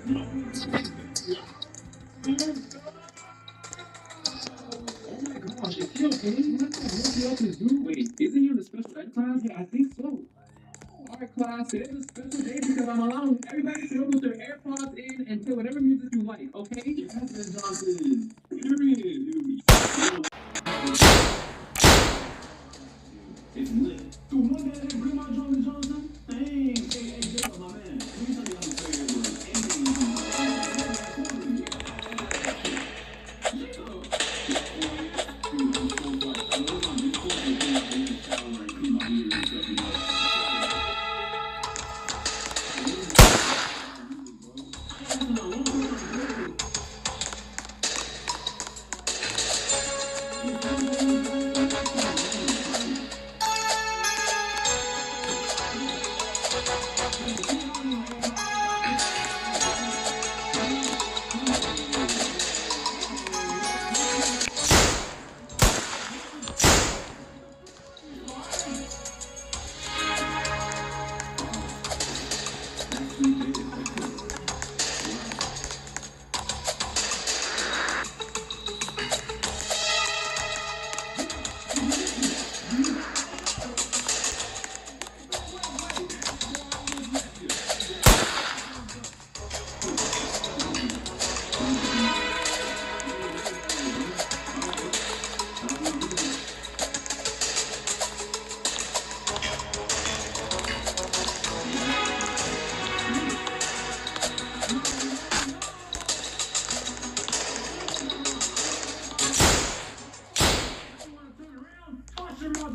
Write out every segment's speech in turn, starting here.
Oh my gosh, is he okay? What the else is doing? Wait, isn't he in the special ed class? Yeah, I think so. Our class, it is a special day because I'm allowing everybody to go with their AirPods in and play whatever music you like, okay? Yes, Ms. Johnson. Period. It's lit. So one day I bring my Johnson Johnson. Dang. Hey, Jacob, my man. Please tell me how to play your word. Anything you do. Jacob. Dude, I'm so sorry. I know I'm just so sorry. I'm in the shower and clean my ears and stuff, you know.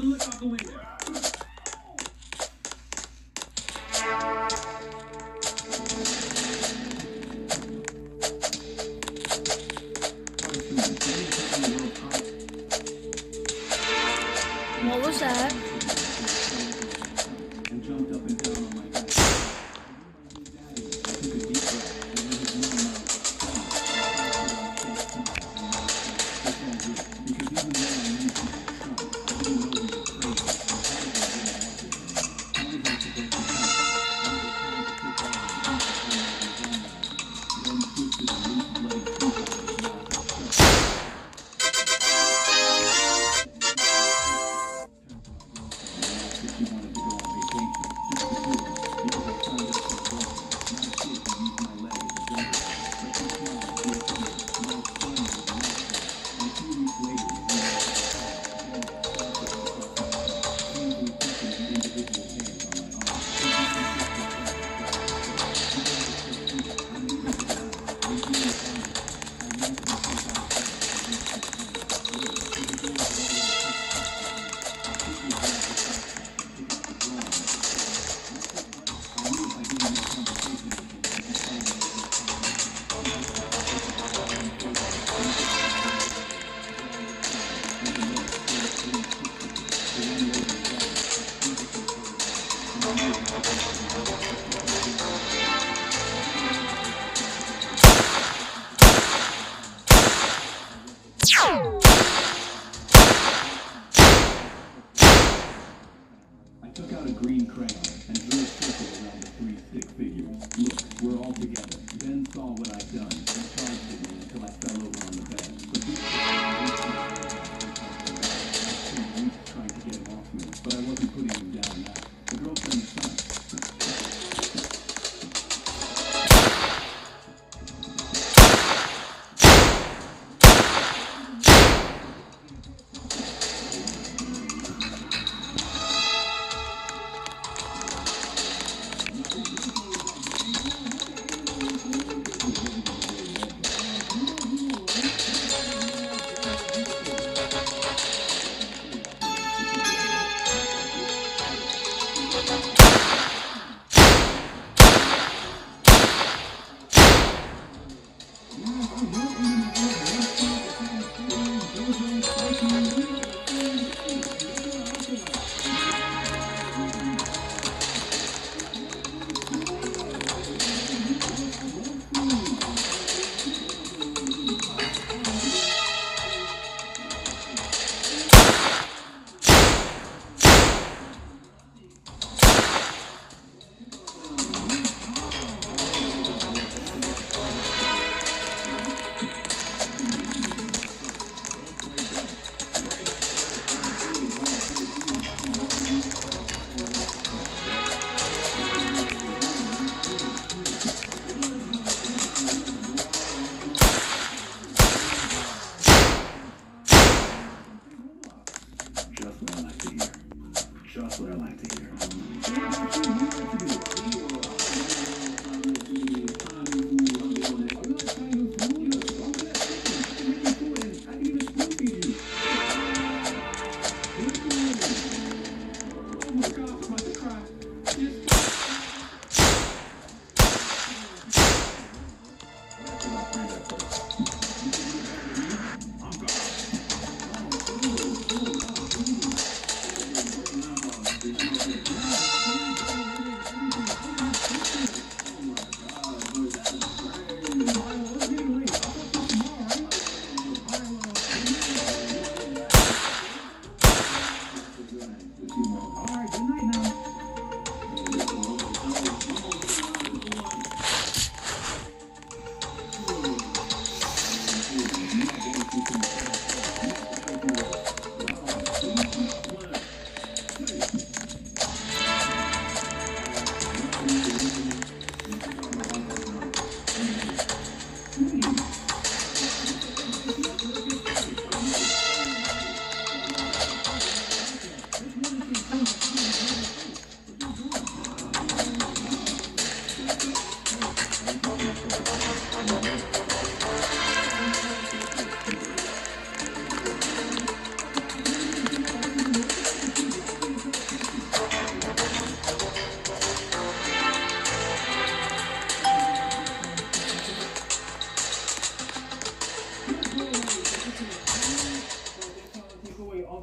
Look out the window. What was that? And jumped up and down on my back. I took a deep breath and let his mom know. Because even though I knew he was son, I didn't know he was crazy. How was I supposed to do? Then twisted a loose blade tooth out of his mouth. She wanted to go on vacation, just the two of us, because I signed up for work. Not a kid to use my leg as a jumper. But she smiled and gave to me. My son was a monster. And a few weeks later, we went out to the car. Again, painfully touching the individual hairs on my arm. I took out a green crayon and drew a circle around the three stick figures. Look, we're all together. Ben saw what I'd done and charged at me until I fell over on the bed. But this I spent weeks trying to get him off me, but I wasn't putting him down now. The girlfriend's son.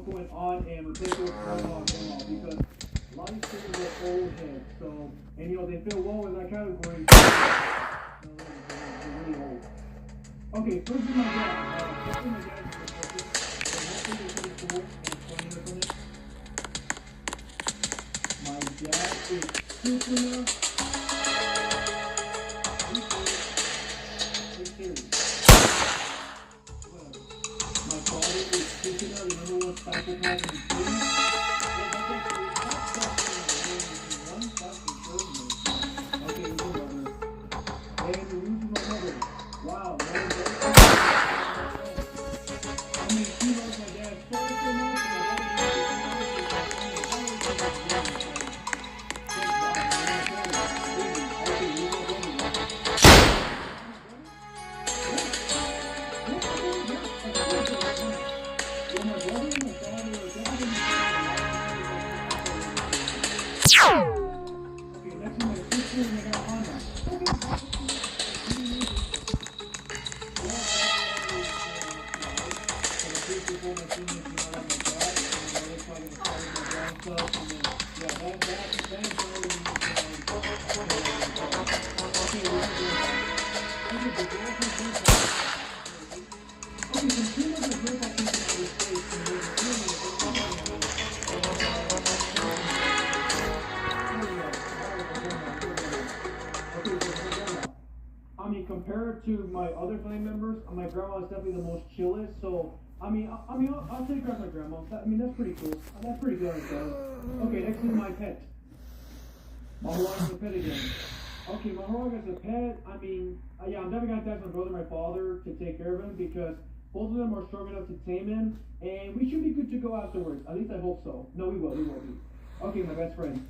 Going on and replace those grandma because a lot of these kids are old heads, so and they fit well in that category. They're really old. Okay, first is my dad. First is my dad is pretty cool and funny or something. My dad is super my father is speaking of the number one psychopath in the city. Okay, we go brother. And the reason my mother. Wow, I mean, she loves my dad so much. Okay, next one, my sister and I got Honda. I mean, compared to my other family members, my grandma is definitely the most chillest. So, I'll take her as my grandma. That's pretty cool. That's pretty good. Okay, next is my pet. Mahorag is a pet again. Okay, Mahorag is a pet. Yeah, I'm definitely gonna ask my brother and my father to take care of him because both of them are strong enough to tame him, and we should be good to go afterwards. At least I hope so. No, we will be. Okay, my best friend.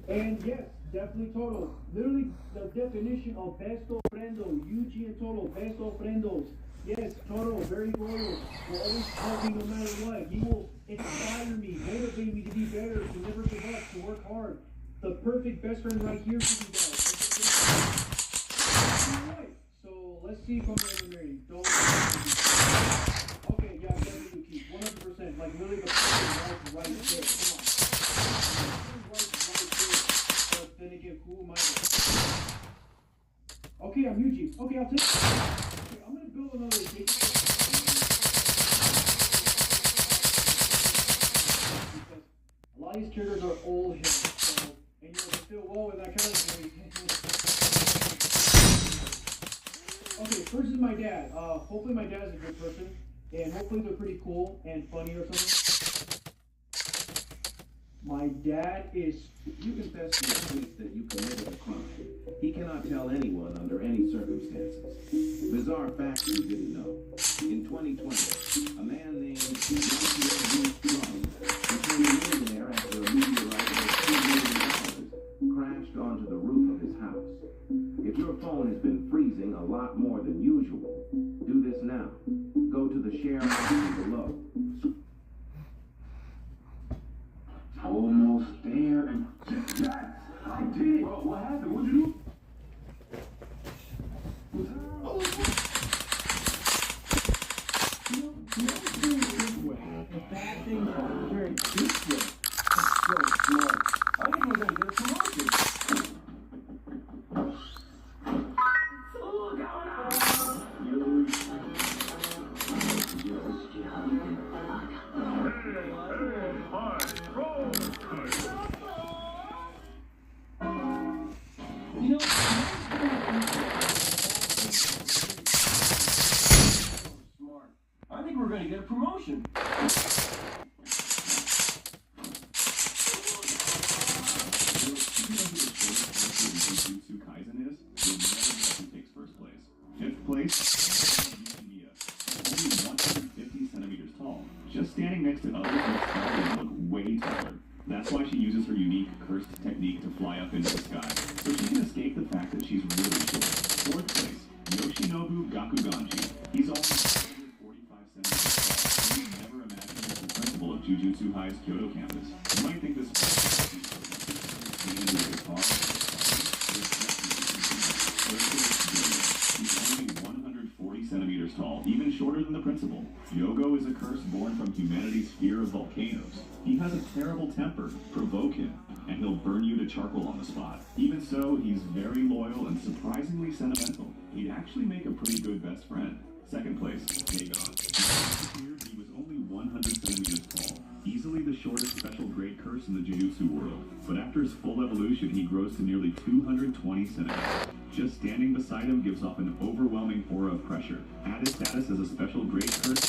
And yes, definitely Toto. Literally the definition of besto friendo. Yuji and Toto, besto friendos. Yes, Toto, very loyal. Will always help me no matter what. He will inspire me, motivate me to be better, to never give up, to work hard. The perfect best friend right here for you guys. Alright, so let's see if I'm ever married. Okay, yeah, definitely keep 100%. Like literally the perfect wife right there. Come on. Then again, who am I? Okay, I'm Yuji. Okay, I'll take it. Okay, I'm gonna build another gate. Because a lot of these characters are old heads, so and they feel well with that category. Okay, first is my dad. Hopefully my dad is a good person, and hopefully they're pretty cool and funny or something. My dad is. You confess to the police that you committed a crime. He cannot tell anyone under any circumstances. Bizarre fact you didn't know. In 2020, a man named Strong became a millionaire after a meteorite of $2 million crashed onto the roof of his house. If your phone has been freezing a lot more than usual, do this now. Go to the share option below. Almost there and yes, I did. Bro, what happened? What'd you do? The bad thing is very this so smart. I think we're gonna get a promotion. I think we're going to get a promotion. Kaizen is, you'll never guess who takes first place. Fifth place, Mia. Only 150 centimeters tall. Just standing next to others makes her look way taller. That's why she uses her unique cursed technique to fly up into the sky, so she can escape the fact that she's really short. Fourth Yoshinobu Gakuganji. He's only 145 centimeters tall. You would never imagine he's the principal of Jujutsu High's Kyoto campus. You might think this He's only 140 centimeters tall, even shorter than the principal. Yogo is a curse born from humanity's fear of volcanoes. He has a terrible temper. Provoke him, and he'll burn you to charcoal on the spot. Even so, he's very loyal and surprisingly sentimental. He'd actually make a pretty good best friend. Second place, Dagon. He was only 100 centimeters tall, easily the shortest special grade curse in the Jujutsu world. But after his full evolution, he grows to nearly 220 centimeters. Just standing beside him gives off an overwhelming aura of pressure. Add his status as a special grade curse.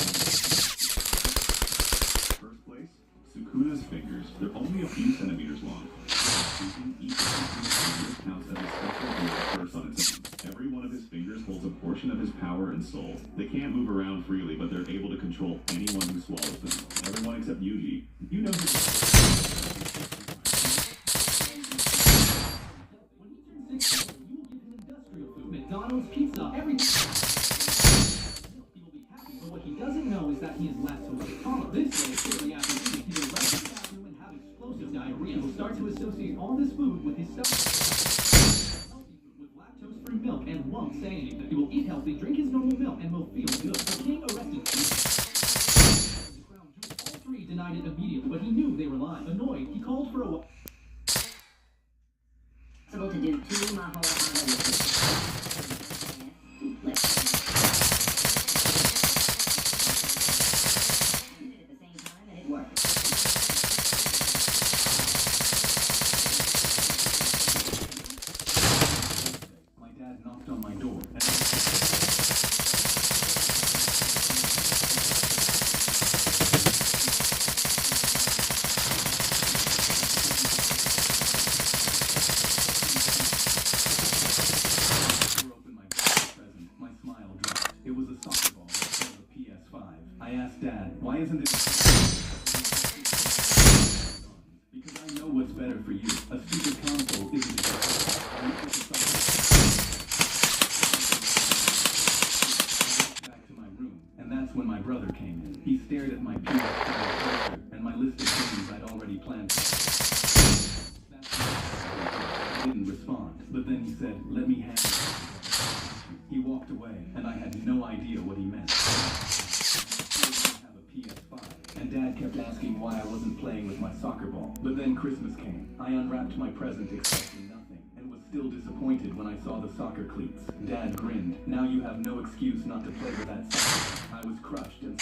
First place, Sukuna's fingers. They're only a few centimeters long. Each of Sukuna's fingers counts as a special grade curse on its own. Every one of his fingers holds a portion of his power and soul. They can't move around freely, but they're able to control anyone who swallows them. Everyone except Yuji. You know McDonald's pizza, everything. He will be happy, but what he doesn't know is that he is lactose intolerant. This way, shortly after eating, he will rush to the bathroom and have explosive diarrhea. He will start to associate all this food with his stomach. With lactose-free milk and won't say anything. He will eat healthy, drink his normal milk, and will feel good. The king arrested the crown jewel. All three denied it immediately, but he knew they were lying. Annoyed, he called for a to do 2 Mahorahana Why isn't it? Because I know what's better for you. A stupid console isn't it? Back to my room, and that's when my brother came in. He stared at my PS5 poster and my list of games I'd already planned. I didn't respond, but then he said, "Let me handle it." He walked away, and I had no idea what he meant. And Dad kept asking why I wasn't playing with my soccer ball. But then Christmas came. I unwrapped my present expecting nothing, and was still disappointed when I saw the soccer cleats. Dad grinned. "Now you have no excuse not to play with that soccer." I was crushed and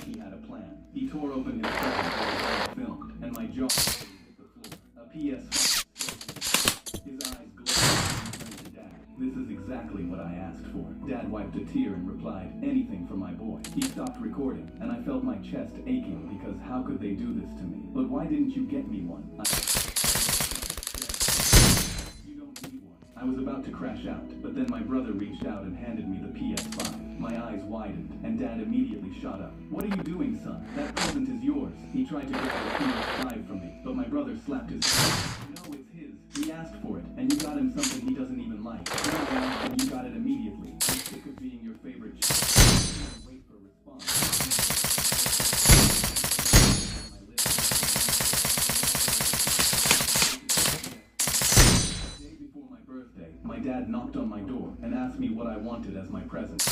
he had a plan. He tore open his present while I filmed, and my jaw hit the floor. A PS5. His eyes glowed. Dad, this is exactly what I asked for. Dad wiped a tear and replied, "Anything for my boy." He stopped recording, and I felt my chest aching because how could they do this to me? "But why didn't you get me one?" You don't need one. I was about to crash out, but then my brother reached out and handed me the PS5. My eyes widened, and Dad immediately shot up. "What are you doing, son? That present is yours." He tried to grab the PS5 from me, but my brother slapped his hand. "No, it's his. He asked for it, and you got him something he doesn't even like. And you got it immediately. I'm sick of being your favorite child." Wait for a response. The day before my birthday, my dad knocked on my door and asked me what I wanted as my present.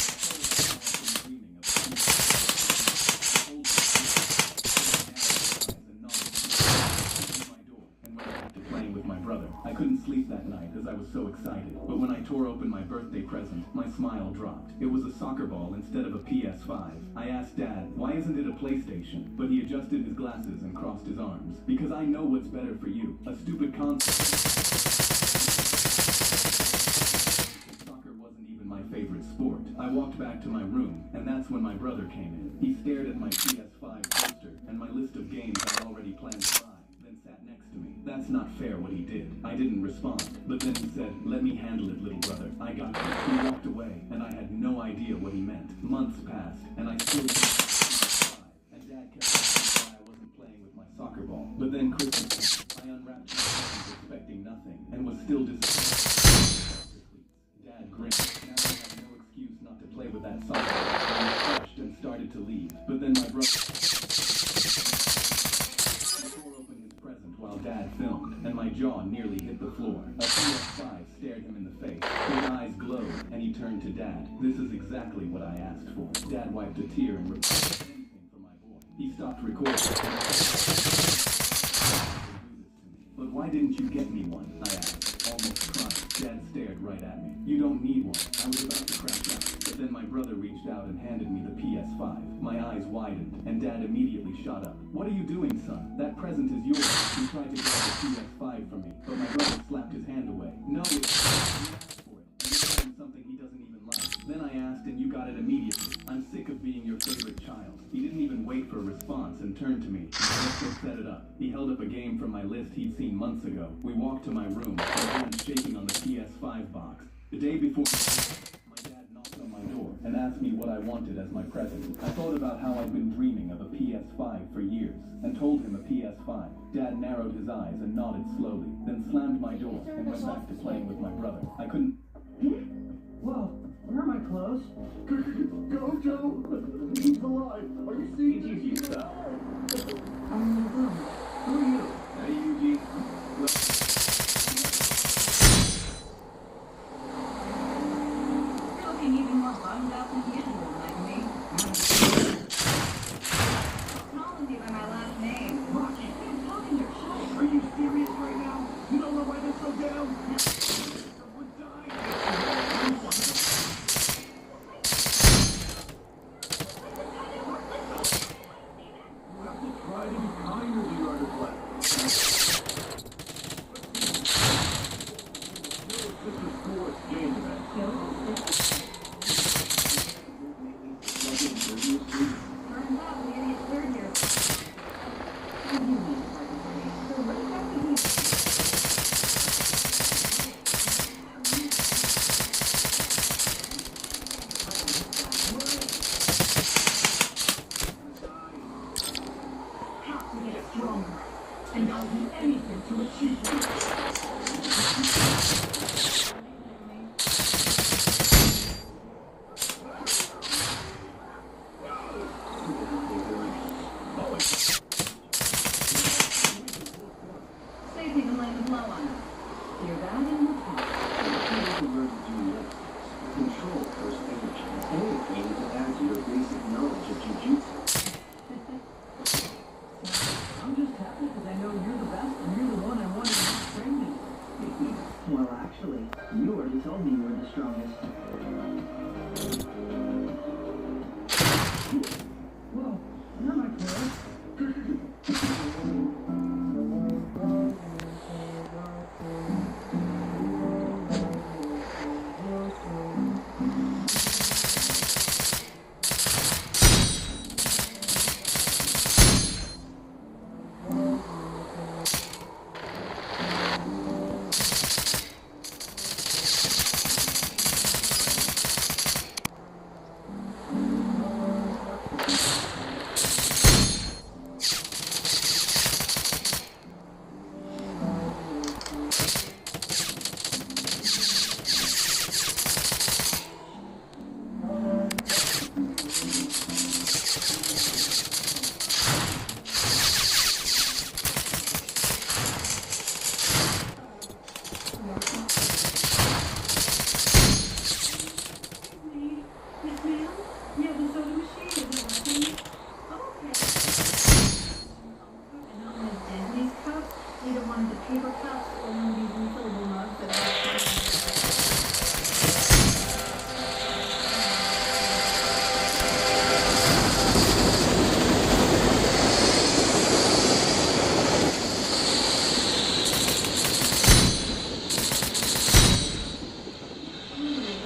I couldn't sleep that night as I was so excited, but when I tore open my birthday present, my smile dropped. It was a soccer ball instead of a PS5. I asked Dad, "Why isn't it a PlayStation?" But he adjusted his glasses and crossed his arms. "Because I know what's better for you. A stupid console." Soccer wasn't even my favorite sport. I walked back to my room, and that's when my brother came in. He stared at my PS5 poster and my list of games I'd already planned to buy. Sat next to me. That's not fair what he did. I didn't respond, but then he said, "Let me handle it, little brother. I got you." He walked away, and I had no idea what he meant. Months passed, and I still didn't. And Dad kept asking why I wasn't playing with my soccer ball. But then Christmas came. I unwrapped my present expecting nothing, and was still disappointed. A PS5 stared him in the face. His eyes glowed, and he turned to Dad. This is exactly what I asked for. Dad wiped a tear and replied, anything for my boy. He stopped recording. But why didn't you get me one? I asked, almost crying. Dad stared right at me. You don't need one. I was about to crash out, but then my brother reached out and handed me the PS5. My eyes widened, and Dad immediately shot up. What are you doing, son? That present is yours. He tried to grab the PS5 from me, but my brother slapped his hand away. No, it's you asked for it. You're doing something he doesn't even like. Then I asked, and you got it immediately. I'm sick of being your favorite child. He didn't even wait for a response and turned to me. Let's go set it up. He held up a game from my list he'd seen months ago. We walked to my room, my hand shaking on the PS5 box. The day before, my dad knocked on my door and asked me what I wanted as my present. I thought about how I'd been dreaming of a PS5 for years and told him a PS5. Dad narrowed his eyes and nodded slowly, then slammed my door and went back to playing with my brother. I couldn't... Whoa, where are my clothes? Go, Joe! He's alive! Are you seeing this? You stop. I'm in the room. Who are you? Hey, Eugene. You're looking even more bummed out than usual, like me. Calling me by my last name. Rocky, I'm talking your shit. are you serious right now? You don't know why they're so down? We're dying! You have to try to be kinder to your other flesh. This is a school exchange event. Turns out the idiot's third year. What do you mean, pardon me? So what exactly do you... Have to get stronger, and I'll do anything to achieve it. Save me the land blow on us. Hear that in the top. You learn to do this. Control first energy. And you need to add to your basic knowledge of jujutsu. I'm just happy because I know you're the best and you're the one I wanted to train me. Well, actually, you already told me you were the strongest. Whoa, where am I, Clara? Yes, ma'am? Yeah, the soda machine isn't working. Okay. And not one of Disney's cups, either one of the paper cups or one of these refillable mugs that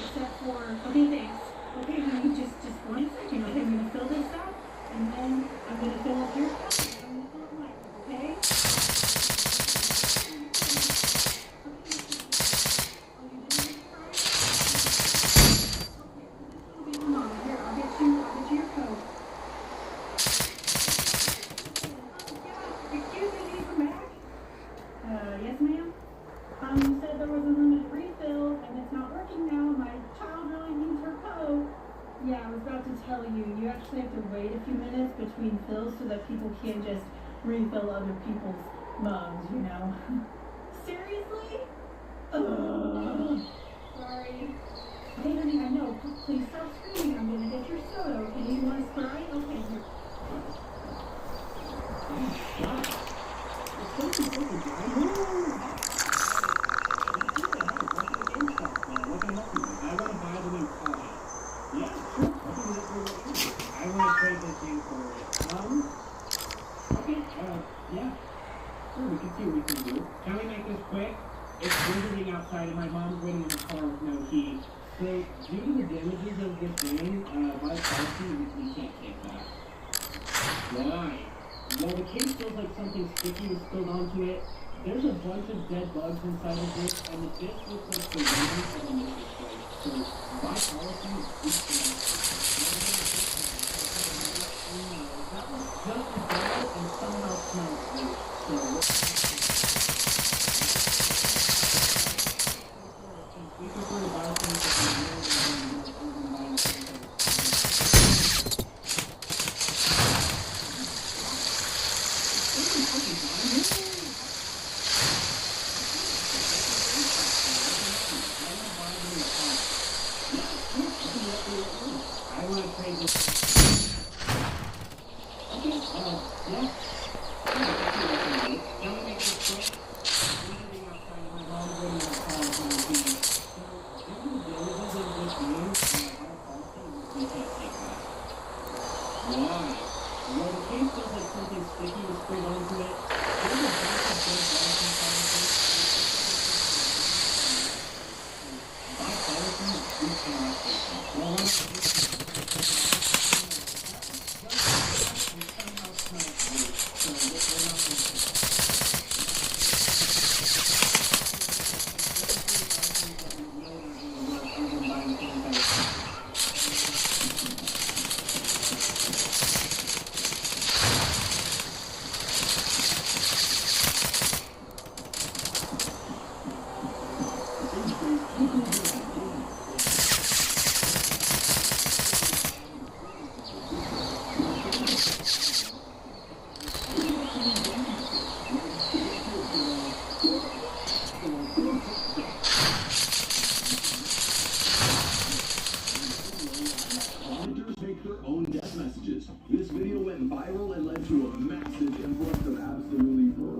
except for, okay, thanks. Okay, honey, just 1 second. Okay, I'm gonna fill this up, and then I'm gonna fill up your cup, and I'm gonna fill up my cup, okay? Oh, you didn't make it right? Okay, this will be the moment. Here, I'll get you your coat. Yeah, excuse me, need you come back? Yes, ma'am? You said there was a limited refill, and it's not working now. My child really needs her coat. Yeah, I was about to tell you, you actually have to wait a few minutes between fills so that people can't just refill other people's mugs, you know? Seriously? Sorry. Hey, honey, I know. Please stop screaming. I'm gonna get your soda. Okay, you want a Sprite? Okay, here. I want to buy the new car. Yeah, sure. I want to trade this in for it. Okay, yeah. Sure, we can see what we can do. Can we make this quick? It's blizzarding outside and my mom's waiting in the car with no key. So, due to the damages of this game, by policy, we can't take that. Why? Well, the case feels like something sticky was spilled onto it. There's a bunch of dead bugs inside of this, and the disc looks like the remnants of a missing place. So, by policy, we can't. That was just as bad and somehow smells great. So, we prefer to buy things that are more than buying things that I want to trade this. Okay, yeah. Can we make this quick? Everything outside my mom's waiting in the car with my key. So, given the damages of this game, our policy, we can't take that. Why? Well, the case feels like something sticky was spilled onto it. There's a bunch of dead bugs inside of this.